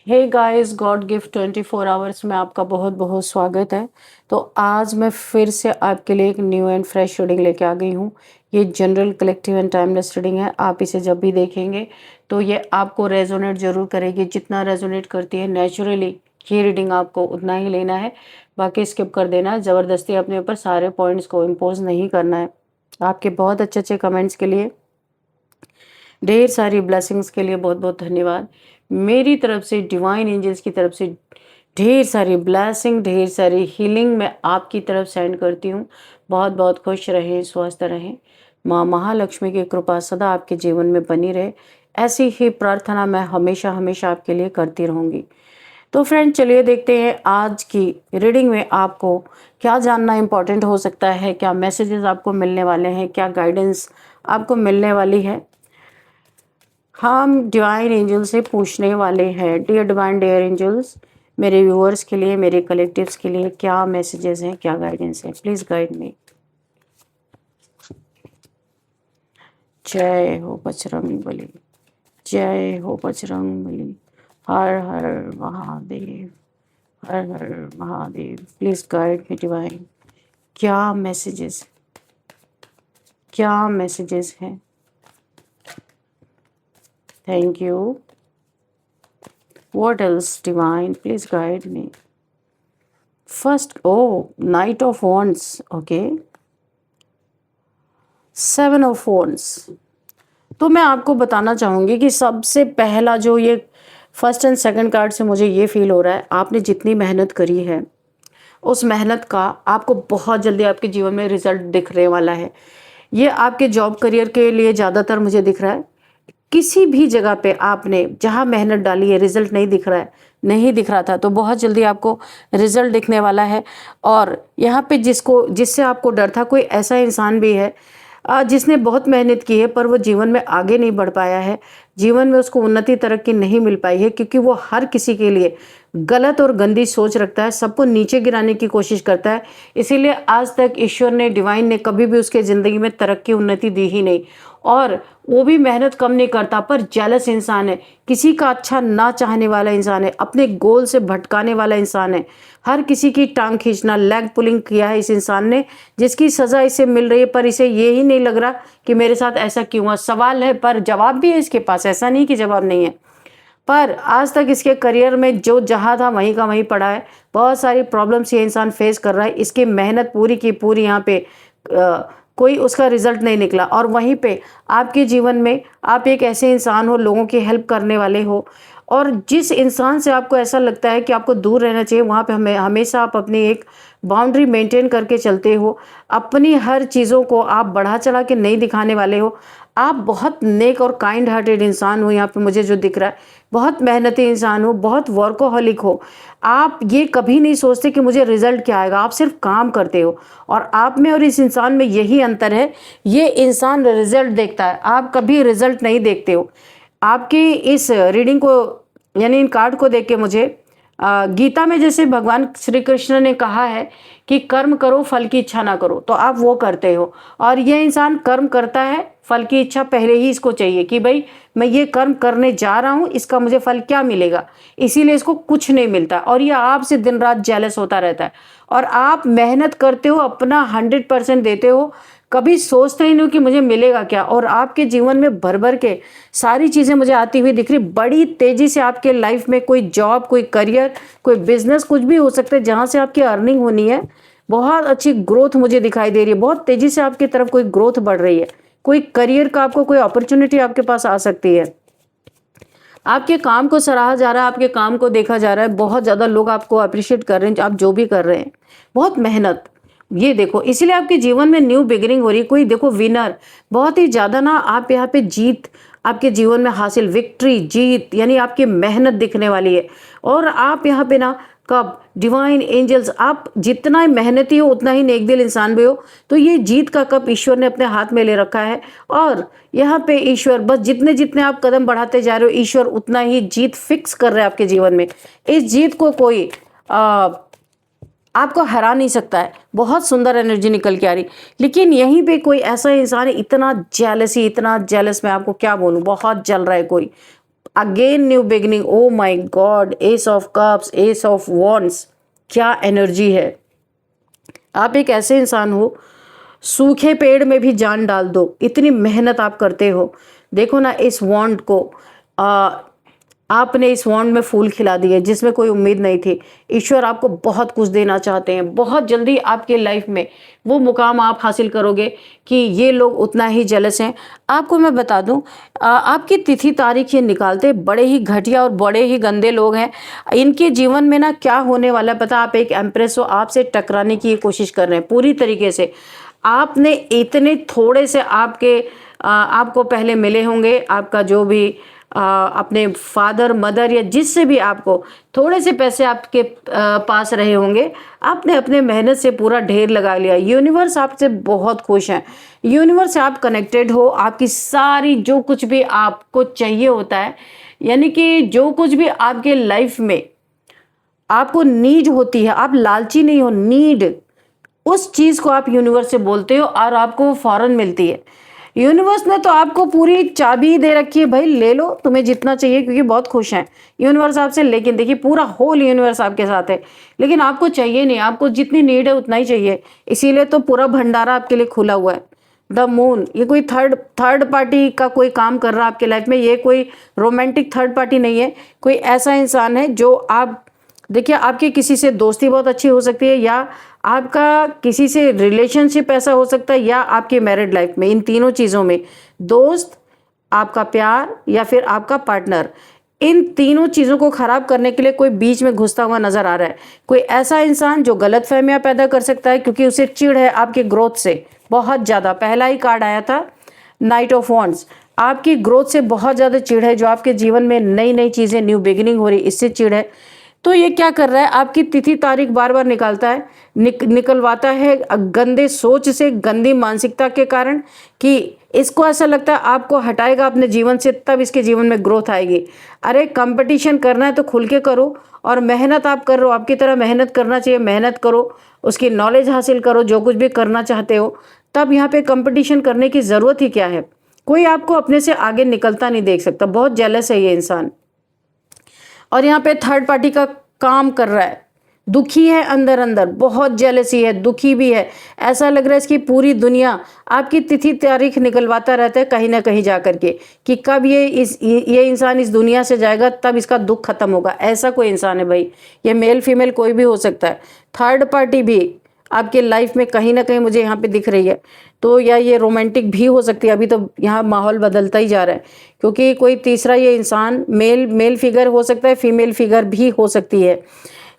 हे guys, god gift 24 hours में आपका बहुत बहुत स्वागत है। तो आज मैं फिर से आपके लिए एक न्यू एंड फ्रेश रीडिंग लेके आ गई हूँ। ये general collective and timeless reading है। आप इसे जब भी देखेंगे तो ये आपको रेजोनेट जरूर करेगी। जितना रेजोनेट करती है नेचुरली ये रीडिंग आपको उतना ही लेना है, बाकी स्किप कर देना है। ज़बरदस्ती अपने ऊपर सारे पॉइंट्स को इम्पोज नहीं करना है। आपके बहुत अच्छे अच्छे कमेंट्स के लिए, ढेर सारी ब्लेसिंग्स के लिए बहुत बहुत धन्यवाद। मेरी तरफ से, डिवाइन एंजल्स की तरफ से ढेर सारी ब्लेसिंग, ढेर सारी हीलिंग मैं आपकी तरफ सेंड करती हूँ। बहुत बहुत खुश रहें, स्वस्थ रहें। माँ महालक्ष्मी की कृपा सदा आपके जीवन में बनी रहे, ऐसी ही प्रार्थना मैं हमेशा हमेशा आपके लिए करती रहूँगी। तो फ्रेंड, चलिए देखते हैं आज की रीडिंग में आपको क्या जानना इम्पोर्टेंट हो सकता है, क्या मैसेजेस आपको मिलने वाले हैं, क्या गाइडेंस आपको मिलने वाली है। हम डिवाइन एंजल से पूछने वाले हैं, डियर डिवाइन डियर एंजल्स, मेरे व्यूअर्स के लिए, मेरे कलेक्टिव्स के लिए क्या मैसेजेस हैं, क्या गाइडेंस है, प्लीज गाइड मी। जय हो बजरंग बली, जय हो बजरंग बली। हर हर महादेव, हर हर Mahadev. Please guide me divine, क्या मैसेजेस, क्या मैसेजेस हैं। Thank you. What else, divine? Please guide me. First, oh, Knight of Wands. Okay. 7 of Wands. तो मैं आपको बताना चाहूँगी कि सबसे पहला जो ये फर्स्ट एंड सेकंड कार्ड से मुझे ये फील हो रहा है, आपने जितनी मेहनत करी है उस मेहनत का आपको बहुत जल्दी आपके जीवन में रिजल्ट दिखने वाला है। ये आपके जॉब करियर के लिए ज़्यादातर मुझे दिख रहा है। किसी भी जगह पे आपने जहाँ मेहनत डाली है रिजल्ट नहीं दिख रहा है, नहीं दिख रहा था, तो बहुत जल्दी आपको रिजल्ट दिखने वाला है। और यहाँ पे जिससे आपको डर था, कोई ऐसा इंसान भी है जिसने बहुत मेहनत की है पर वो जीवन में आगे नहीं बढ़ पाया है, जीवन में उसको उन्नति तरक्की नहीं मिल पाई है, क्योंकि वो हर किसी के लिए गलत और गंदी सोच रखता है, सबको नीचे गिराने की कोशिश करता है। इसीलिए आज तक ईश्वर ने, डिवाइन ने कभी भी उसके ज़िंदगी में तरक्की उन्नति दी ही नहीं। और वो भी मेहनत कम नहीं करता, पर जेलस इंसान है, किसी का अच्छा ना चाहने वाला इंसान है, अपने गोल से भटकाने वाला इंसान है, हर किसी की टांग खींचना, लेग पुलिंग किया है इस इंसान ने, जिसकी सज़ा इसे मिल रही है। पर इसे ये ही नहीं लग रहा कि मेरे साथ ऐसा क्यों हुआ। सवाल है पर जवाब भी है इसके पास, ऐसा नहीं कि जवाब नहीं है। पर आज तक इसके करियर में जो जहाँ था वहीं का वहीं पड़ा है। बहुत सारी प्रॉब्लम्स ये इंसान फेस कर रहा है। इसकी मेहनत पूरी की पूरी यहाँ पे कोई उसका रिजल्ट नहीं निकला। और वहीं पे आपके जीवन में आप एक ऐसे इंसान हो, लोगों की हेल्प करने वाले हो, और जिस इंसान से आपको ऐसा लगता है कि आपको दूर रहना चाहिए, वहाँ पे हमेशा आप अपनी एक बाउंड्री मेंटेन करके चलते हो। अपनी हर चीज़ों को आप बढ़ा चढ़ा के नहीं दिखाने वाले हो। आप बहुत नेक और काइंड हार्टेड इंसान हो। यहाँ पे मुझे जो दिख रहा है, बहुत मेहनती इंसान हो, बहुत वर्कोहॉलिक हो। आप ये कभी नहीं सोचते कि मुझे रिजल्ट क्या आएगा, आप सिर्फ काम करते हो। और आप में और इस इंसान में यही अंतर है, ये इंसान रिजल्ट देखता है, आप कभी रिजल्ट नहीं देखते हो। आपकी इस रीडिंग को, यानी इन कार्ड को देख के मुझे गीता में जैसे भगवान श्री कृष्ण ने कहा है कि कर्म करो, फल की इच्छा ना करो, तो आप वो करते हो। और ये इंसान कर्म करता है, फल की इच्छा पहले ही इसको चाहिए कि भाई मैं ये कर्म करने जा रहा हूँ, इसका मुझे फल क्या मिलेगा, इसीलिए इसको कुछ नहीं मिलता। और ये आपसे दिन रात जेलस होता रहता है। और आप मेहनत करते हो, अपना 100% देते हो, कभी सोचते ही नहीं कि मुझे मिलेगा क्या। और आपके जीवन में भर भर के सारी चीज़ें मुझे आती हुई दिख रही। बड़ी तेज़ी से आपके लाइफ में कोई जॉब, कोई करियर, कोई बिजनेस, कुछ भी हो सकता है जहाँ से आपकी अर्निंग होनी है। बहुत अच्छी ग्रोथ मुझे दिखाई दे रही है, बहुत तेज़ी से आपकी तरफ कोई ग्रोथ बढ़ रही है। कोई करियर का आपको कोई अपॉर्चुनिटी आपके पास आ सकती है। आपके काम को सराहा जा रहा है, आपके काम को देखा जा रहा है, बहुत ज़्यादा लोग आपको अप्रिशिएट कर रहे हैं आप जो भी कर रहे हैं। बहुत मेहनत, ये देखो, इसीलिए आपके जीवन में न्यू बिगिनिंग हो रही है। कोई देखो विनर, बहुत ही ज़्यादा ना आप यहाँ पे जीत आपके जीवन में हासिल, विक्ट्री, जीत, यानी आपकी मेहनत दिखने वाली है। और आप यहाँ पे ना कब डिवाइन एंजल्स, आप जितना मेहनती हो उतना ही नेक दिल इंसान भी हो, तो ये जीत का कप ईश्वर ने अपने हाथ में ले रखा है। और यहाँ पे ईश्वर बस जितने जितने आप कदम बढ़ाते जा रहे हो, ईश्वर उतना ही जीत फिक्स कर रहे हैं आपके जीवन में। इस जीत को कोई आपको हरा नहीं सकता है। बहुत सुंदर एनर्जी निकल के आ रही। लेकिन यहीं पे कोई ऐसा इंसान है, इतना जेलस, मैं आपको क्या बोलूँ, बहुत जल रहा है कोई, again new beginning. Oh my God, S of cups, S of wands, क्या एनर्जी है। आप एक ऐसे इंसान हो, सूखे पेड़ में भी जान डाल दो, इतनी मेहनत आप करते हो। देखो ना इस वॉन्ड को, आ, आपने इस वॉन्ड में फूल खिला दिए जिसमें कोई उम्मीद नहीं थी। ईश्वर आपको बहुत कुछ देना चाहते हैं, बहुत जल्दी आपके लाइफ में वो मुकाम आप हासिल करोगे कि ये लोग उतना ही जेलस हैं। आपको मैं बता दूं, आपकी तिथि तारीख ये निकालते बड़े ही घटिया और बड़े ही गंदे लोग हैं। इनके जीवन में ना क्या होने वाला है पता, आप एक एम्प्रेस हो, आपसे टकराने की कोशिश कर रहे हैं पूरी तरीके से। आपने इतने थोड़े से आपको पहले मिले होंगे, आपका जो भी अपने फादर मदर या जिससे भी आपको थोड़े से पैसे आपके पास रहे होंगे, आपने अपने मेहनत से पूरा ढेर लगा लिया। यूनिवर्स आपसे बहुत खुश है, यूनिवर्स से आप कनेक्टेड हो। आपकी सारी जो कुछ भी आपको चाहिए होता है, यानी कि जो कुछ भी आपके लाइफ में आपको नीड होती है, आप लालची नहीं हो, नीड, उस चीज को आप यूनिवर्स से बोलते हो और आपको वो फौरन मिलती है। यूनिवर्स ने तो आपको पूरी चाबी दे रखी है, भाई ले लो तुम्हें जितना चाहिए, क्योंकि बहुत खुश हैं यूनिवर्स आपसे। लेकिन देखिए पूरा होल यूनिवर्स आपके साथ है, लेकिन आपको चाहिए नहीं, आपको जितनी नीड है उतना ही चाहिए। इसीलिए तो पूरा भंडारा आपके लिए खुला हुआ है। द मून, ये कोई थर्ड पार्टी का कोई काम कर रहा है आपके लाइफ में, ये कोई रोमांटिक थर्ड पार्टी नहीं है। कोई ऐसा इंसान है जो आप देखिए, आपकी किसी से दोस्ती बहुत अच्छी हो सकती है, या आपका किसी से रिलेशनशिप ऐसा हो सकता है, या आपकी मैरिड लाइफ में, इन तीनों चीज़ों में दोस्त, आपका प्यार या फिर आपका पार्टनर, इन तीनों चीज़ों को खराब करने के लिए कोई बीच में घुसता हुआ नजर आ रहा है। कोई ऐसा इंसान जो गलत फहमियाँ पैदा कर सकता है, क्योंकि उसे चिढ़ है आपके ग्रोथ से बहुत ज़्यादा। पहला ही कार्ड आया था नाइट ऑफ वॉन्ड्स, आपकी ग्रोथ से बहुत ज़्यादा चिढ़ है, जो आपके जीवन में नई नई चीज़ें, न्यू बिगिनिंग हो रही, इससे चिढ़ है। तो ये क्या कर रहा है, आपकी तिथि तारीख बार बार निकालता है, निकलवाता है गंदे सोच से, गंदी मानसिकता के कारण, कि इसको ऐसा लगता है आपको हटाएगा अपने जीवन से, तब इसके जीवन में ग्रोथ आएगी। अरे कंपटीशन करना है तो खुल के करो, और मेहनत आप कर रहे हो, आपकी तरह मेहनत करना चाहिए, मेहनत करो, उसकी नॉलेज हासिल करो, जो कुछ भी करना चाहते हो। तब यहाँ पे कंपटीशन करने की ज़रूरत ही क्या है। कोई आपको अपने से आगे निकलता नहीं देख सकता, बहुत जेलस है ये इंसान। और यहाँ पे थर्ड पार्टी का काम कर रहा है, दुखी है अंदर अंदर, बहुत जेलसी है, दुखी भी है। ऐसा लग रहा है इसकी पूरी दुनिया आपकी तिथि तारीख निकलवाता रहता है कहीं ना कहीं जा करके, कि कब ये इंसान इस दुनिया से जाएगा, तब इसका दुख खत्म होगा। ऐसा कोई इंसान है भाई, ये मेल फीमेल कोई भी हो सकता है। थर्ड पार्टी भी आपके लाइफ में कहीं ना कहीं मुझे यहाँ पे दिख रही है, तो या ये रोमांटिक भी हो सकती है। अभी तो यहाँ माहौल बदलता ही जा रहा है, क्योंकि कोई तीसरा ये इंसान मेल फिगर हो सकता है, फीमेल फिगर भी हो सकती है,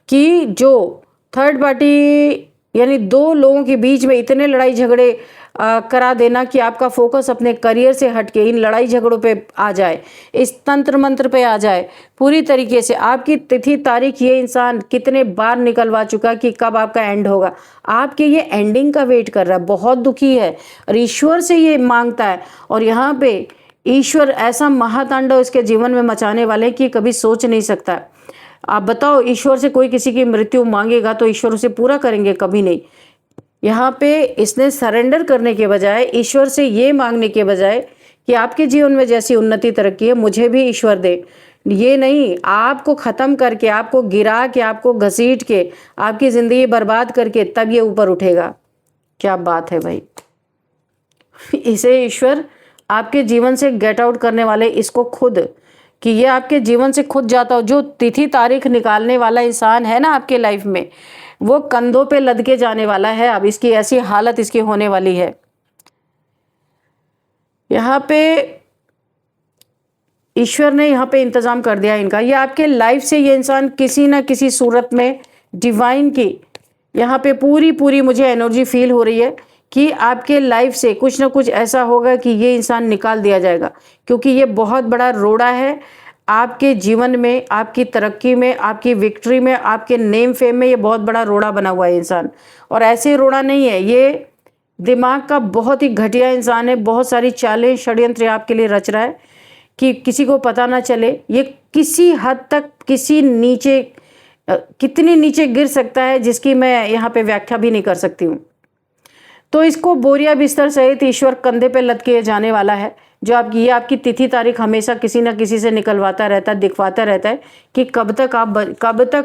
कि जो थर्ड पार्टी यानी दो लोगों के बीच में इतने लड़ाई झगड़े करा देना कि आपका फोकस अपने करियर से हटके इन लड़ाई झगड़ों पे आ जाए, इस तंत्र मंत्र पे आ जाए पूरी तरीके से। आपकी तिथि तारीख ये इंसान कितने बार निकलवा चुका कि कब आपका एंड होगा, आपके ये एंडिंग का वेट कर रहा है, बहुत दुखी है और ईश्वर से ये मांगता है। और यहाँ पे ईश्वर ऐसा महातांडव इसके जीवन में मचाने वाले कि कभी सोच नहीं सकता। आप बताओ, ईश्वर से कोई किसी की मृत्यु मांगेगा तो ईश्वर उसे पूरा करेंगे? कभी नहीं। यहाँ पे इसने सरेंडर करने के बजाय, ईश्वर से ये मांगने के बजाय कि आपके जीवन में जैसी उन्नति तरक्की है मुझे भी ईश्वर दे, ये नहीं, आपको ख़त्म करके, आपको गिरा के, आपको घसीट के, आपकी ज़िंदगी बर्बाद करके तब ये ऊपर उठेगा। क्या बात है भाई। इसे ईश्वर आपके जीवन से गेट आउट करने वाले, इसको खुद, कि ये आपके जीवन से खुद जाता हो। जो तिथि तारीख निकालने वाला इंसान है ना आपके लाइफ में, वो कंधों पे लद के जाने वाला है। अब इसकी ऐसी हालत इसकी होने वाली है। यहाँ पे ईश्वर ने यहाँ पे इंतजाम कर दिया इनका। ये आपके लाइफ से ये इंसान किसी ना किसी सूरत में डिवाइन की यहाँ पे पूरी मुझे एनर्जी फील हो रही है कि आपके लाइफ से कुछ ना कुछ ऐसा होगा कि ये इंसान निकाल दिया जाएगा, क्योंकि ये बहुत बड़ा रोड़ा है आपके जीवन में, आपकी तरक्की में, आपकी विक्ट्री में, आपके नेम फेम में। ये बहुत बड़ा रोड़ा बना हुआ है इंसान। और ऐसे रोड़ा नहीं है, ये दिमाग का बहुत ही घटिया इंसान है। बहुत सारी चालें, षड्यंत्र आपके लिए रच रहा है कि किसी को पता ना चले। ये किसी हद तक कितनी नीचे गिर सकता है जिसकी मैं यहाँ पे व्याख्या भी नहीं कर सकती हूँ। तो इसको बोरिया बिस्तर सहित ईश्वर कंधे पे लद के जाने वाला है। जो आपकी ये आपकी तिथि तारीख हमेशा किसी ना किसी से निकलवाता रहता है, दिखवाता रहता है कि कब तक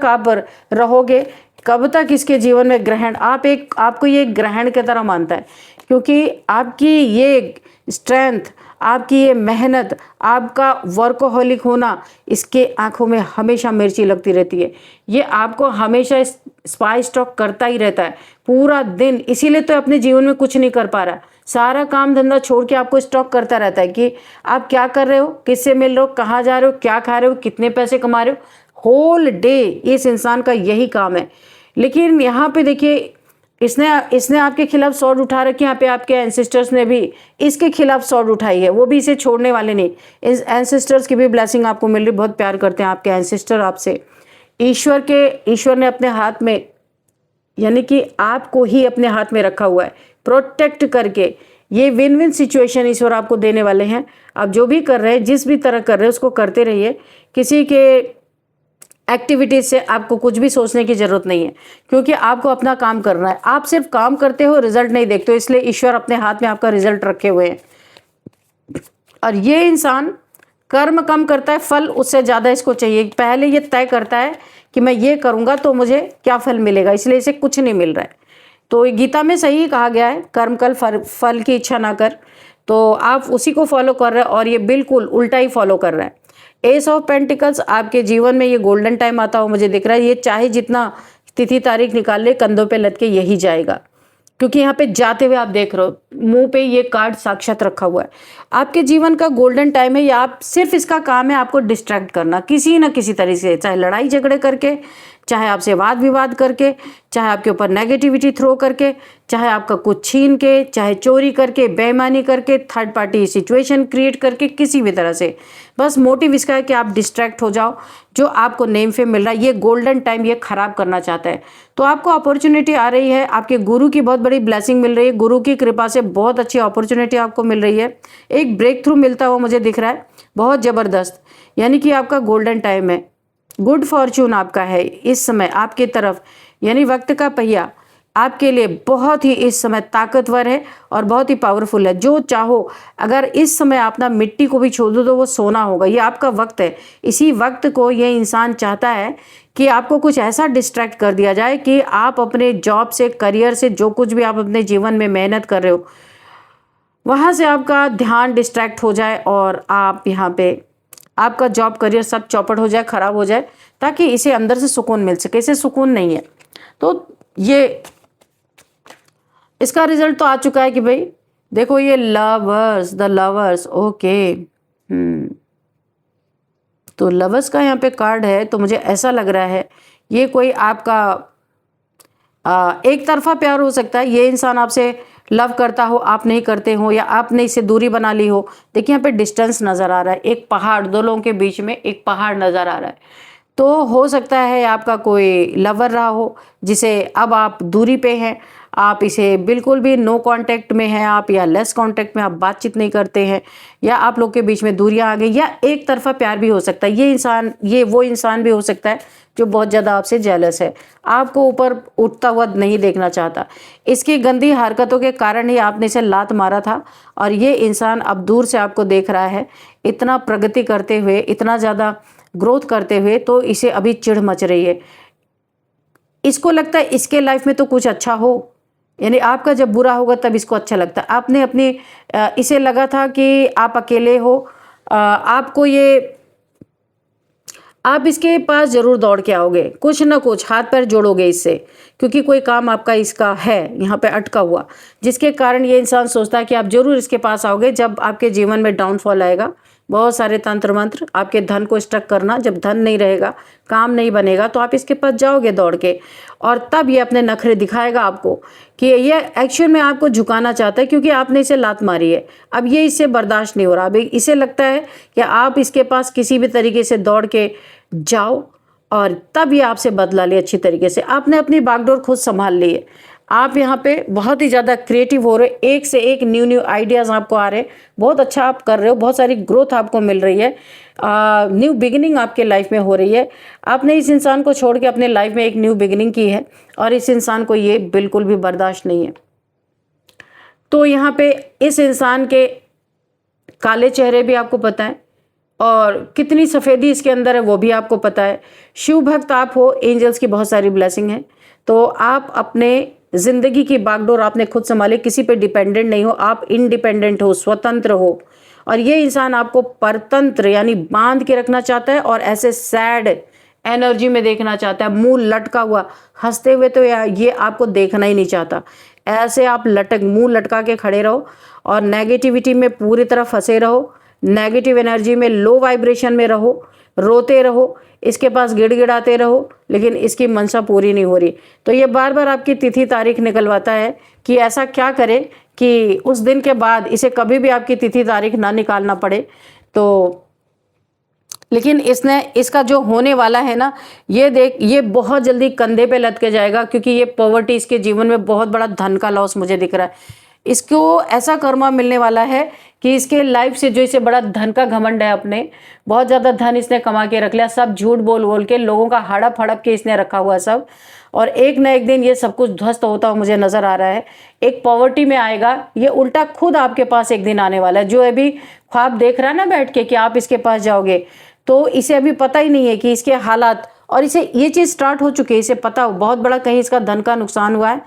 आप रहोगे, कब तक इसके जीवन में ग्रहण, आपको ये ग्रहण की तरह मानता है, क्योंकि आपकी ये स्ट्रेंथ, आपकी ये मेहनत, आपका वर्कोहॉलिक होना, इसके आंखों में हमेशा मिर्ची लगती रहती है। ये आपको हमेशा स्पाई स्टॉक करता ही रहता है पूरा दिन, इसीलिए तो अपने जीवन में कुछ नहीं कर पा रहा। सारा काम धंधा छोड़ के आपको स्टॉक करता रहता है कि आप क्या कर रहे हो, किससे मिल रहे हो, कहाँ जा रहे हो, क्या खा रहे हो, कितने पैसे कमा रहे हो। होल डे इस इंसान का यही काम है। लेकिन यहाँ पे देखिए, इसने आपके खिलाफ सॉर्ड उठा रखी है। यहाँ पे आपके एंसेस्टर्स ने भी इसके खिलाफ सॉर्ड उठाई है, वो भी इसे छोड़ने वाले नहीं। इस एंसेस्टर्स की भी ब्लेसिंग आपको मिल रही, बहुत प्यार करते हैं आपके एंसेस्टर आपसे। ईश्वर ने अपने हाथ में, यानी कि आपको ही अपने हाथ में रखा हुआ है, प्रोटेक्ट करके। ये विन विन सिचुएशन ईश्वर आपको देने वाले हैं। आप जो भी कर रहे हैं, जिस भी तरह कर रहे हैं, उसको करते रहिए। किसी के एक्टिविटीज से आपको कुछ भी सोचने की जरूरत नहीं है, क्योंकि आपको अपना काम करना है। आप सिर्फ काम करते हो, रिजल्ट नहीं देखते हो, इसलिए ईश्वर अपने हाथ में आपका रिजल्ट रखे हुए हैं। और ये इंसान कर्म कम करता है, फल उससे ज़्यादा इसको चाहिए। पहले ये तय करता है कि मैं ये करूँगा तो मुझे क्या फल मिलेगा, इसलिए इसे कुछ नहीं मिल रहा है। तो गीता में सही कहा गया है, कर्म कल फल की इच्छा ना कर। तो आप उसी को फॉलो कर रहे हैं और ये बिल्कुल उल्टा ही फॉलो कर रहा है। एस ऑफ पेंटिकल्स आपके जीवन में ये गोल्डन टाइम आता हुआ मुझे दिख रहा है। ये चाहे जितना तिथि तारीख निकाल ले, कंधों पे लद के यही जाएगा, क्योंकि यहाँ पे जाते हुए आप देख रहे हो, मुंह पे ये कार्ड साक्षात रखा हुआ है। आपके जीवन का गोल्डन टाइम है, या आप सिर्फ इसका काम है आपको डिस्ट्रैक्ट करना किसी न किसी तरीके से, चाहे लड़ाई झगड़े करके, चाहे आपसे वाद विवाद करके, चाहे आपके ऊपर नेगेटिविटी थ्रो करके, चाहे आपका कुछ छीन के, चाहे चोरी करके, बेईमानी करके, थर्ड पार्टी सिचुएशन क्रिएट करके, किसी भी तरह से। बस मोटिव इसका है कि आप डिस्ट्रैक्ट हो जाओ। जो आपको नेम फेम मिल रहा है, ये गोल्डन टाइम ये खराब करना चाहता है। तो आपको अपॉर्चुनिटी आ रही है, आपके गुरु की बहुत बड़ी ब्लेसिंग मिल रही है, गुरु की कृपा से बहुत अच्छी अपॉर्चुनिटी आपको मिल रही है। एक ब्रेक थ्रू मिलता हुआ मुझे दिख रहा है, बहुत ज़बरदस्त। यानी कि आपका गोल्डन टाइम है, गुड फॉर्चून आपका है इस समय आपकी तरफ। यानी वक्त का पहिया आपके लिए बहुत ही इस समय ताकतवर है और बहुत ही पावरफुल है। जो चाहो, अगर इस समय आप ना मिट्टी को भी छोड़ दो तो वो सोना होगा। ये आपका वक्त है। इसी वक्त को ये इंसान चाहता है कि आपको कुछ ऐसा डिस्ट्रैक्ट कर दिया जाए कि आप अपने जॉब से, करियर से, जो कुछ भी आप अपने जीवन में मेहनत कर रहे हो, वहाँ से आपका ध्यान डिस्ट्रैक्ट हो जाए और आप यहाँ पे आपका जॉब करियर सब चौपट हो जाए, खराब हो जाए, ताकि इसे अंदर से सुकून मिल सके। इसे सुकून नहीं है। तो ये इसका रिजल्ट तो आ चुका है कि भाई देखो, ये लवर्स, द लवर्स, ओके। तो लवर्स का यहाँ पे कार्ड है। तो मुझे ऐसा लग रहा है ये कोई आपका एक तरफा प्यार हो सकता है। ये इंसान आपसे लव करता हो, आप नहीं करते हो, या आपने इससे दूरी बना ली हो। देखिए यहाँ पे डिस्टेंस नज़र आ रहा है, एक पहाड़, दो लोगों के बीच में एक पहाड़ नज़र आ रहा है। तो हो सकता है आपका कोई लवर रहा हो जिसे अब आप दूरी पे हैं, आप इसे बिल्कुल भी नो कांटेक्ट में हैं आप, या लेस कांटेक्ट में, आप बातचीत नहीं करते हैं, या आप लोग के बीच में दूरियां आ गई, या एक तरफा प्यार भी हो सकता है। ये वो इंसान भी हो सकता है जो बहुत ज़्यादा आपसे जेलस है, आपको ऊपर उठता हुआ नहीं देखना चाहता। इसकी गंदी हरकतों के कारण ही आपने इसे लात मारा था, और ये इंसान अब दूर से आपको देख रहा है इतना प्रगति करते हुए, इतना ज़्यादा ग्रोथ करते हुए। तो इसे अभी चिढ़ मच रही है। इसको लगता है इसके लाइफ में तो कुछ अच्छा हो, यानी आपका जब बुरा होगा तब इसको अच्छा लगता है। आपने अपनी इसे लगा था कि आप अकेले हो, आपको ये, आप इसके पास जरूर दौड़ के आओगे, कुछ ना कुछ हाथ पैर जोड़ोगे इससे, क्योंकि कोई काम आपका इसका है यहाँ पे अटका हुआ, जिसके कारण ये इंसान सोचता है कि आप जरूर इसके पास आओगे जब आपके जीवन में डाउनफॉल आएगा। बहुत सारे तंत्र मंत्र, आपके धन को स्टक करना, जब धन नहीं रहेगा, काम नहीं बनेगा, तो आप इसके पास जाओगे दौड़ के, और तब ये अपने नखरे दिखाएगा आपको कि ये एक्चुअल में आपको झुकाना चाहता है, क्योंकि आपने इसे लात मारी है। अब ये इससे बर्दाश्त नहीं हो रहा। अब इसे लगता है कि आप इसके पास किसी भी तरीके से दौड़ के जाओ और तब ये आपसे बदला ले अच्छी तरीके से। आपने अपनी बागडोर खुद संभाल ली है। आप यहाँ पे बहुत ही ज़्यादा क्रिएटिव हो रहे, एक से एक न्यू आइडियाज़ आपको आ रहे, बहुत अच्छा आप कर रहे हो, बहुत सारी ग्रोथ आपको मिल रही है, न्यू बिगिनिंग आपके लाइफ में हो रही है। आपने इस इंसान को छोड़ के अपने लाइफ में एक न्यू बिगिनिंग की है, और इस इंसान को ये बिल्कुल भी बर्दाश्त नहीं है। तो यहाँ पे इस इंसान के काले चेहरे भी आपको पता है, और कितनी सफ़ेदी इसके अंदर है वो भी आपको पता है। शिव भक्त आप हो, एंजल्स की बहुत सारी ब्लेसिंग है। तो आप अपने ज़िंदगी की बागडोर आपने खुद संभाली, किसी पे डिपेंडेंट नहीं हो, आप इंडिपेंडेंट हो, स्वतंत्र हो। और ये इंसान आपको परतंत्र यानी बांध के रखना चाहता है और ऐसे सैड एनर्जी में देखना चाहता है, मुंह लटका हुआ, हंसते हुए तो ये आपको देखना ही नहीं चाहता। ऐसे आप मुंह लटका के खड़े रहो और नेगेटिविटी में पूरी तरह फंसे रहो, नेगेटिव एनर्जी में, लो वाइब्रेशन में रहो, रोते रहो, इसके पास गिड़गिड़ाते रहो, लेकिन इसकी मंशा पूरी नहीं हो रही। तो ये बार बार आपकी तिथि तारीख निकलवाता है कि ऐसा क्या करें कि उस दिन के बाद इसे कभी भी आपकी तिथि तारीख ना निकालना पड़े। तो लेकिन इसका जो होने वाला है ना, ये बहुत जल्दी कंधे पे लद के जाएगा, क्योंकि ये पॉवर्टी इसके जीवन में बहुत बड़ा धन का लॉस मुझे दिख रहा है। इसको ऐसा कर्मा मिलने वाला है कि इसके लाइफ से जो इसे बड़ा धन का घमंड है, अपने बहुत ज़्यादा धन इसने कमा के रख लिया, सब झूठ बोल बोल के लोगों का हड़प हड़प के इसने रखा हुआ सब, और एक न एक दिन ये सब कुछ ध्वस्त होता हुआ मुझे नज़र आ रहा है। एक पॉवर्टी में आएगा, ये उल्टा खुद आपके पास एक दिन आने वाला है। जो अभी ख्वाब देख रहा है ना बैठ के कि आप इसके पास जाओगे, तो इसे अभी पता ही नहीं है कि इसके हालात, और इसे ये चीज़ स्टार्ट हो चुकी है, इसे पता हो बहुत बड़ा कहीं इसका धन का नुकसान हुआ है,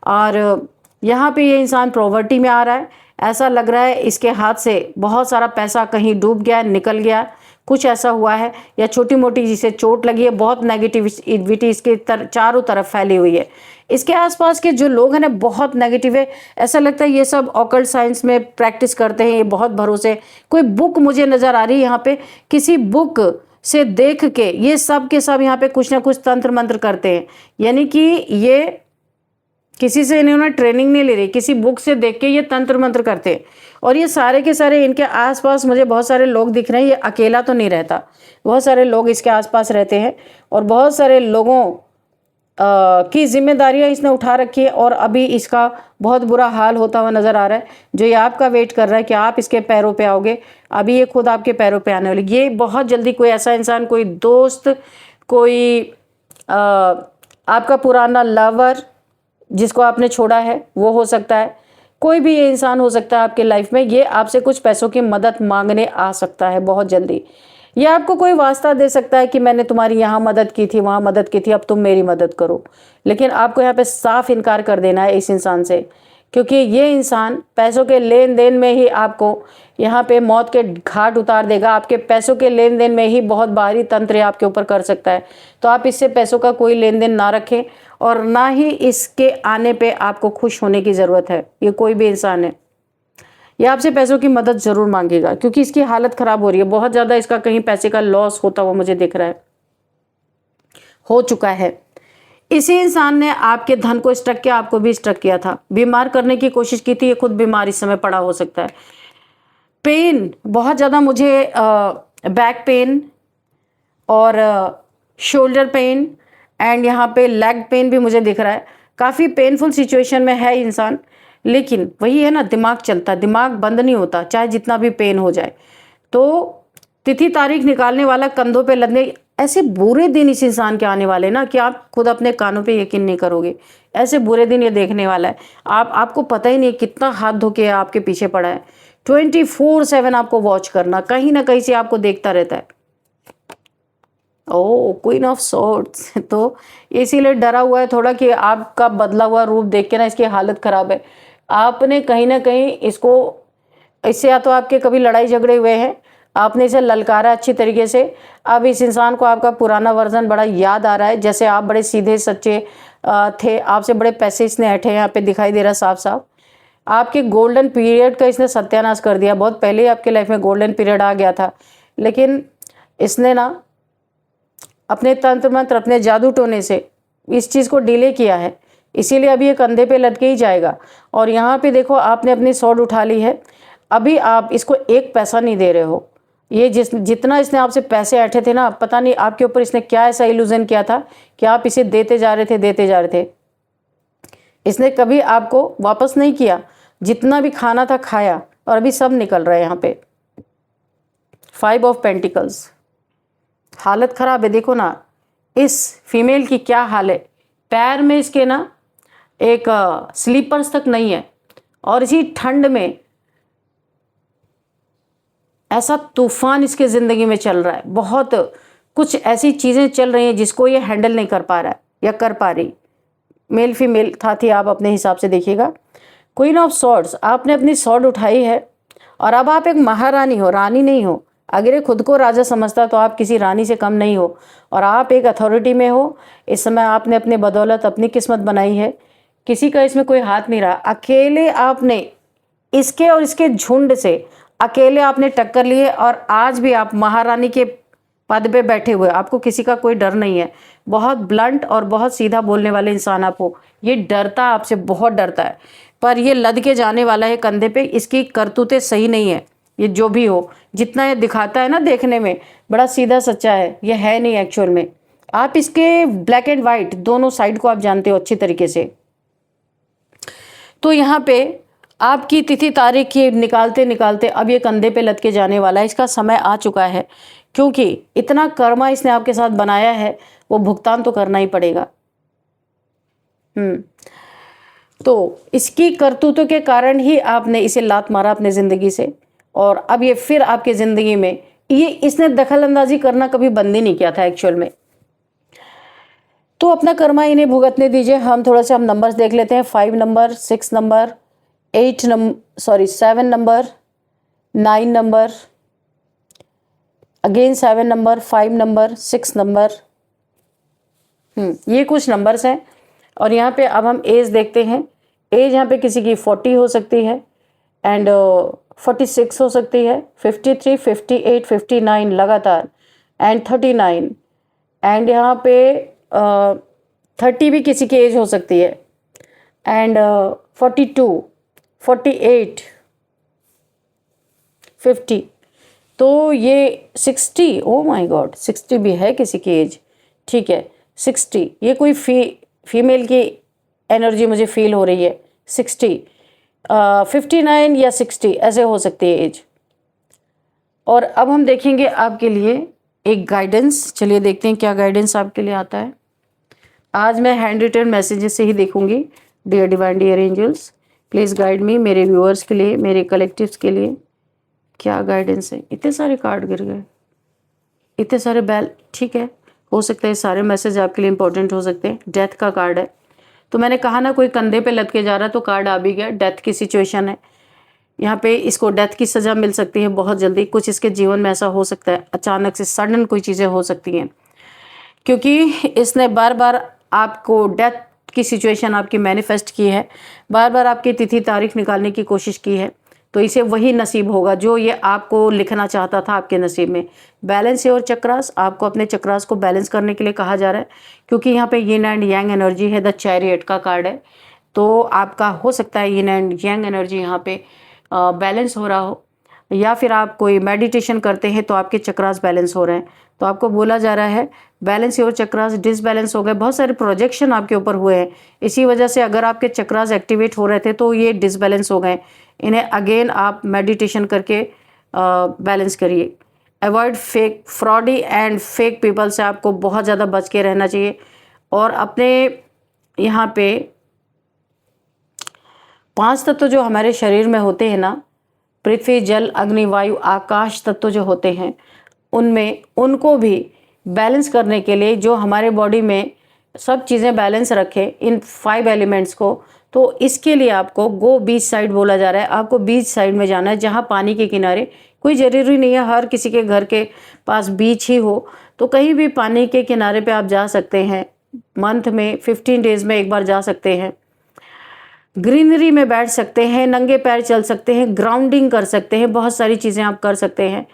और यहाँ पे ये इंसान पॉवर्टी में आ रहा है। ऐसा लग रहा है इसके हाथ से बहुत सारा पैसा कहीं डूब गया, निकल गया, कुछ ऐसा हुआ है, या छोटी मोटी जिसे चोट लगी है। बहुत नेगेटिविटी इसके चारों तरफ फैली हुई है। इसके आसपास के जो लोग हैं ना, बहुत नेगेटिव है। ऐसा लगता है ये सब ऑकल्ट साइंस में प्रैक्टिस करते हैं, ये बहुत भरोसे। कोई बुक मुझे नज़र आ रही है यहाँ पे, किसी बुक से देख के ये सब के सब यहाँ पे कुछ ना कुछ तंत्र मंत्र करते हैं, यानी कि ये किसी से इन्होंने ट्रेनिंग नहीं ले रही, किसी बुक से देख के ये तंत्र मंत्र करते हैं। और ये सारे के सारे इनके आसपास मुझे बहुत सारे लोग दिख रहे हैं, ये अकेला तो नहीं रहता, बहुत सारे लोग इसके आसपास रहते हैं, और बहुत सारे लोगों की जिम्मेदारियां इसने उठा रखी है, और अभी इसका बहुत बुरा हाल होता हुआ नज़र आ रहा है। जो ये आपका वेट कर रहा है कि आप इसके पैरों पे आओगे, अभी ये खुद आपके पैरों पे आने वाली। ये बहुत जल्दी कोई ऐसा इंसान, कोई दोस्त, कोई आपका पुराना लवर जिसको आपने छोड़ा है वो हो सकता है, कोई भी ये इंसान हो सकता है आपके लाइफ में। ये आपसे कुछ पैसों की मदद मांगने आ सकता है बहुत जल्दी। ये आपको कोई वास्ता दे सकता है कि मैंने तुम्हारी यहाँ मदद की थी, वहाँ मदद की थी, अब तुम मेरी मदद करो। लेकिन आपको यहाँ पे साफ इनकार कर देना है इस इंसान से, क्योंकि ये इंसान पैसों के लेन देन में ही आपको यहाँ पे मौत के घाट उतार देगा। आपके पैसों के लेन देन में ही बहुत भारी तंत्र आपके ऊपर कर सकता है। तो आप इससे पैसों का कोई लेन देन ना रखें, और ना ही इसके आने पे आपको खुश होने की ज़रूरत है। ये कोई भी इंसान है, ये आपसे पैसों की मदद ज़रूर मांगेगा, क्योंकि इसकी हालत ख़राब हो रही है बहुत ज़्यादा। इसका कहीं पैसे का लॉस होता हुआ मुझे दिख रहा है, हो चुका है। इसी इंसान ने आपके धन को स्ट्रक किया, आपको भी स्ट्रक किया था, बीमार करने की कोशिश की थी। ये खुद बीमार इस समय पड़ा हो सकता है। पेन बहुत ज़्यादा मुझे, बैक पेन और शोल्डर पेन एंड यहाँ पे लेग पेन भी मुझे दिख रहा है। काफ़ी पेनफुल सिचुएशन में है इंसान, लेकिन वही है ना, दिमाग चलता, दिमाग बंद नहीं होता चाहे जितना भी पेन हो जाए। तो तिथि तारीख निकालने वाला, कंधों पे लदने, ऐसे बुरे दिन इस इंसान के आने वाले ना कि आप खुद अपने कानों पे यकीन नहीं करोगे। ऐसे बुरे दिन ये देखने वाला है। आपको पता ही नहीं कितना हाथ धो के आपके पीछे पड़ा है। 24/7 आपको वॉच करना, कहीं ना कहीं से आपको देखता रहता है। ओह, क्वीन ऑफ सोर्ड्स। तो इसीलिए डरा हुआ है थोड़ा कि आपका बदला हुआ रूप देख के ना इसकी हालत ख़राब है। आपने कहीं ना कहीं इससे या तो आपके कभी लड़ाई झगड़े हुए हैं, आपने इसे ललकारा अच्छी तरीके से। अब इस इंसान को आपका पुराना वर्जन बड़ा याद आ रहा है, जैसे आप बड़े सीधे सच्चे थे, आपसे बड़े पैसे इसने ऐंठे, यहाँ पे दिखाई दे रहा साफ साफ। आपके गोल्डन पीरियड का इसने सत्यानाश कर दिया। बहुत पहले ही आपके लाइफ में गोल्डन पीरियड आ गया था, लेकिन इसने ना अपने तंत्र मंत्र, अपने जादू टोने से इस चीज़ को डिले किया है, इसीलिए अभी ये कंधे पे लद के ही जाएगा। और यहाँ पे देखो, आपने अपनी सॉर्ड उठा ली है, अभी आप इसको एक पैसा नहीं दे रहे हो। ये जितना इसने आपसे पैसे ऐंठे थे ना, पता नहीं आपके ऊपर इसने क्या ऐसा इल्यूजन किया था कि आप इसे देते जा रहे थे। इसने कभी आपको वापस नहीं किया। जितना भी खाना था खाया, और अभी सब निकल रहा है यहाँ पे। 5 ऑफ पेंटिकल्स, हालत ख़राब है। देखो ना इस फीमेल की क्या हाल है। पैर में इसके ना एक स्लीपर्स तक नहीं है, और इसी ठंड में ऐसा तूफान इसके ज़िंदगी में चल रहा है, बहुत कुछ ऐसी चीज़ें चल रही हैं जिसको ये हैंडल नहीं कर पा रहा है या कर पा रही। मेल फीमेल था थी, आप अपने हिसाब से देखिएगा। क्वीन ऑफ सॉर्ड्स, आपने अपनी सॉर्ड उठाई है और अब आप एक महारानी हो, रानी नहीं हो। अगर ये खुद को राजा समझता तो आप किसी रानी से कम नहीं हो, और आप एक अथॉरिटी में हो। इस समय आपने अपनी बदौलत अपनी किस्मत बनाई है, किसी का इसमें कोई हाथ नहीं रहा। अकेले आपने इसके और इसके झुंड से अकेले आपने टक्कर ली है, और आज भी आप महारानी के पद पे बैठे हुए, आपको किसी का कोई डर नहीं है। बहुत ब्लंट और बहुत सीधा बोलने वाले इंसान आप हो। ये डरता है आपसे, बहुत डरता है, पर ये लद के जाने वाला है कंधे पे। इसकी करतूतें सही नहीं है। ये जो भी हो, जितना ये दिखाता है ना देखने में बड़ा सीधा सच्चा है, ये है नहीं एक्चुअल में। आप इसके ब्लैक एंड वाइट दोनों साइड को आप जानते हो अच्छी तरीके से। तो यहाँ पे आपकी तिथि तारीख ये निकालते निकालते अब ये कंधे पे लद के जाने वाला है। इसका समय आ चुका है, क्योंकि इतना कर्मा इसने आपके साथ बनाया है, वो भुगतान तो करना ही पड़ेगा। तो इसकी करतूतों के कारण ही आपने इसे लात मारा अपने ज़िंदगी से, और अब ये फिर आपके ज़िंदगी में इसने दखल अंदाजी करना कभी बंद ही नहीं किया था एक्चुअल में। तो अपना कर्मा इन्हें भुगतने दीजिए। हम थोड़ा सा नंबर्स देख लेते हैं। 5 number, 6 number, 7 number, 9 number, again 7 number, 5 number, 6 number. ये कुछ नंबर्स हैं। और यहाँ पे अब हम एज देखते हैं। एज यहाँ पे किसी की 40 हो सकती है, एंड 46 हो सकती है, 53, 58, 59 लगातार, एंड 39, एंड यहाँ पे 30 भी किसी की एज हो सकती है, एंड 42, 48, 50। तो ये 60, ओ माय गॉड, 60 भी है किसी की एज। ठीक है, 60, ये कोई फीमेल की एनर्जी मुझे फील हो रही है। 60, 59 या 60 ऐसे हो सकती है एज। और अब हम देखेंगे आपके लिए एक गाइडेंस। चलिए देखते हैं क्या गाइडेंस आपके लिए आता है। आज मैं हैंड रिटन मैसेजेस से ही देखूंगी। Dear divine, dear angels, please guide me, मेरे व्यूअर्स के लिए, मेरे कलेक्टिव्स के लिए क्या गाइडेंस है। इतने सारे कार्ड गिर गए, इतने सारे बैल। ठीक है, हो सकता है सारे मैसेज आपके लिए इंपॉर्टेंट हो सकते हैं। डेथ का कार्ड है, तो मैंने कहा ना कोई कंधे पे लद के जा रहा है, तो कार्ड आ भी गया। डेथ की सिचुएशन है यहाँ पे, इसको डेथ की सज़ा मिल सकती है बहुत जल्दी। कुछ इसके जीवन में ऐसा हो सकता है, अचानक से सडन कोई चीज़ें हो सकती हैं, क्योंकि इसने बार बार आपको डेथ की सिचुएशन आपकी मैनिफेस्ट की है, बार बार आपकी तिथि तारीख निकालने की कोशिश की है। तो इसे वही नसीब होगा जो ये आपको लिखना चाहता था आपके नसीब में। बैलेंस योर चक्रास, आपको अपने चक्रास को बैलेंस करने के लिए कहा जा रहा है, क्योंकि यहाँ पे यिन एंड यांग एनर्जी है। द चैरियट का कार्ड है, तो आपका हो सकता है यिन एंड यांग एनर्जी यहाँ पे बैलेंस हो रहा हो, या फिर आप कोई मेडिटेशन करते हैं तो आपके चक्रास बैलेंस हो रहे हैं। तो आपको बोला जा रहा है बैलेंस योर चक्रास। डिसबैलेंस हो गए, बहुत सारे प्रोजेक्शन आपके ऊपर हुए हैं, इसी वजह से अगर आपके चक्रास एक्टिवेट हो रहे थे तो ये डिसबैलेंस हो गए। इन्हें अगेन आप मेडिटेशन करके बैलेंस करिए। Avoid fake, fraudy and fake people से आपको बहुत ज़्यादा बच के रहना चाहिए। और अपने यहाँ पे 5 तत्व जो हमारे शरीर में होते हैं ना, पृथ्वी, जल, अग्नि, वायु, आकाश तत्व जो होते हैं, उनमें उनको भी बैलेंस करने के लिए, जो हमारे बॉडी में सब चीज़ें बैलेंस रखें इन 5 एलिमेंट्स को, तो इसके लिए आपको गो बीच साइड बोला जा रहा है। आपको बीच साइड में जाना है, जहाँ पानी के किनारे। कोई ज़रूरी नहीं है हर किसी के घर के पास बीच ही हो, तो कहीं भी पानी के किनारे पे आप जा सकते हैं। मंथ में 15 डेज़ में एक बार जा सकते हैं। ग्रीनरी में बैठ सकते हैं, नंगे पैर चल सकते हैं, ग्राउंडिंग कर सकते हैं, बहुत सारी चीज़ें आप कर सकते हैं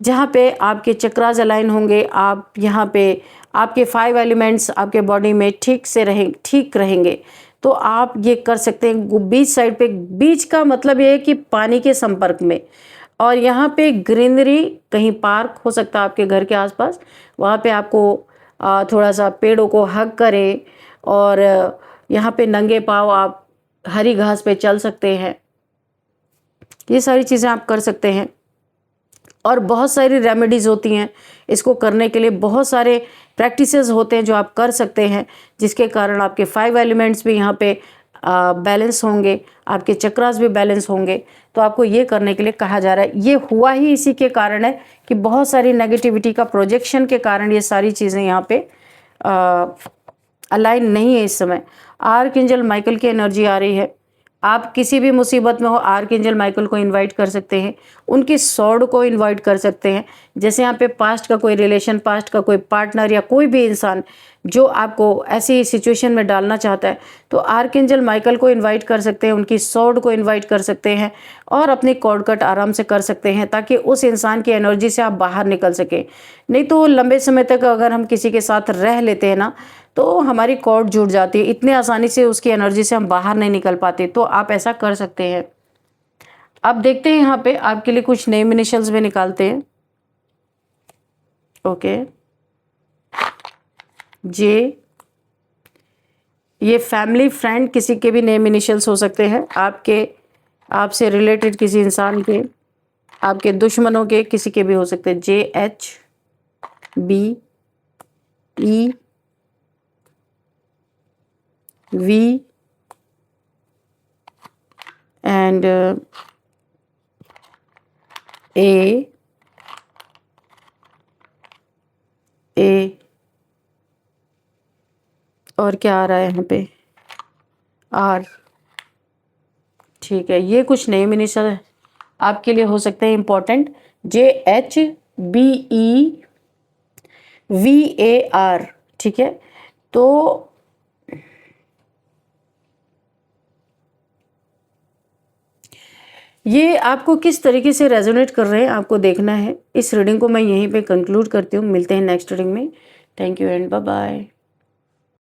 जहाँ पे आपके चक्रास अलाइन होंगे। आप यहाँ पे आपके 5 एलिमेंट्स आपके बॉडी में ठीक रहेंगे, तो आप ये कर सकते हैं। बीच साइड पे, बीच का मतलब ये है कि पानी के संपर्क में, और यहाँ पे ग्रीनरी, कहीं पार्क हो सकता है आपके घर के आसपास, वहाँ पे आपको थोड़ा सा पेड़ों को हग करें, और यहाँ पे नंगे पाँव आप हरी घास पे चल सकते हैं। ये सारी चीज़ें आप कर सकते हैं। और बहुत सारी रेमेडीज़ होती हैं इसको करने के लिए, बहुत सारे प्रैक्टिसेस होते हैं जो आप कर सकते हैं, जिसके कारण आपके 5 एलिमेंट्स भी यहाँ पे बैलेंस होंगे, आपके चक्रास भी बैलेंस होंगे। तो आपको ये करने के लिए कहा जा रहा है। ये हुआ ही इसी के कारण है कि बहुत सारी नेगेटिविटी का प्रोजेक्शन के कारण ये सारी चीज़ें यहाँ पे अलाइन नहीं है इस समय। आर्कएंजल माइकल की एनर्जी आ रही है। आप किसी भी मुसीबत में हो, आर्कएंजल माइकल को इनवाइट कर सकते हैं, उनकी सॉर्ड को इनवाइट कर सकते हैं। जैसे यहाँ पे पास्ट का कोई रिलेशन, पास्ट का कोई पार्टनर या कोई भी इंसान जो आपको ऐसी सिचुएशन में डालना चाहता है, तो आर्कएंजल माइकल को इनवाइट कर सकते हैं, उनकी सॉर्ड को इनवाइट कर सकते हैं और अपनी कॉर्ड कट आराम से कर सकते हैं, ताकि उस इंसान की एनर्जी से आप बाहर निकल सकें। नहीं तो लंबे समय तक अगर हम किसी के साथ रह लेते हैं ना, तो हमारी कॉर्ड जुड़ जाती है, इतने आसानी से उसकी एनर्जी से हम बाहर नहीं निकल पाते। तो आप ऐसा कर सकते हैं। अब देखते हैं यहाँ पे आपके लिए कुछ नेम इनिशियल्स भी निकालते हैं। ओके, जे, ये फैमिली फ्रेंड किसी के भी नेम इनिशियल्स हो सकते हैं, आपके, आपसे रिलेटेड किसी इंसान के, आपके दुश्मनों के किसी के भी हो सकते हैं। JHBE V and A और क्या आ रहा है यहाँ पे, R। ठीक है, ये कुछ नेम इनिशियल आपके लिए हो सकते हैं इम्पोर्टेंट। JHBEVAR। ठीक है, तो ये आपको किस तरीके से रेजोनेट कर रहे हैं आपको देखना है। इस रीडिंग को मैं यहीं पे कंक्लूड करती हूँ। मिलते हैं नेक्स्ट रीडिंग में। Thank you and bye bye.